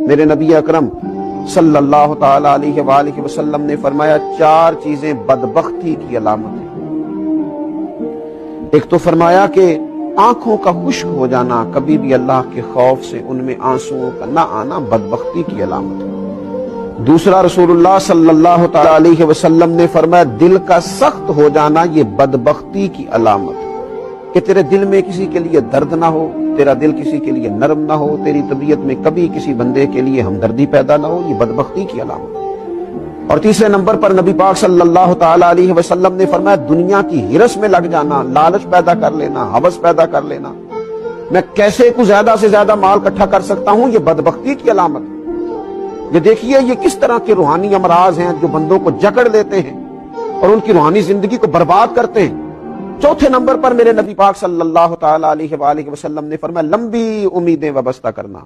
میرے نبی اکرم صلی اللہ تعالی علیہ وآلہ وسلم نے فرمایا 4 چیزیں بدبختی کی علامت ہیں۔ ایک تو فرمایا کہ آنکھوں کا خشک ہو جانا، کبھی بھی اللہ کے خوف سے ان میں آنسوؤں کا نہ آنا بدبختی کی علامت ہے۔ دوسرا، رسول اللہ صلی اللہ تعالی علیہ وسلم نے فرمایا دل کا سخت ہو جانا یہ بدبختی کی علامت ہے، کہ تیرے دل میں کسی کے لیے درد نہ ہو، تیرا دل کسی کے لیے نرم نہ ہو، تیری طبیعت میں کبھی کسی بندے کے لیے ہمدردی پیدا نہ ہو، یہ بدبختی کی علامت ہے۔ اور تیسرے نمبر پر نبی پاک صلی اللہ تعالی علیہ وسلم نے فرمایا دنیا کی ہرس میں لگ جانا، لالچ پیدا کر لینا، ہوس پیدا کر لینا، میں کیسے کو زیادہ سے زیادہ مال اکٹھا کر سکتا ہوں، یہ بدبختی کی علامت ہے۔ یہ دیکھیے یہ کس طرح کے روحانی امراض ہیں جو بندوں کو جکڑ لیتے ہیں اور ان کی روحانی زندگی کو برباد کرتے ہیں۔ چوتھے نمبر پر میرے نبی پاک صلی اللہ تعالی علیہ وآلہ وسلم نے فرمایا لمبی امیدیں وابستہ کرنا۔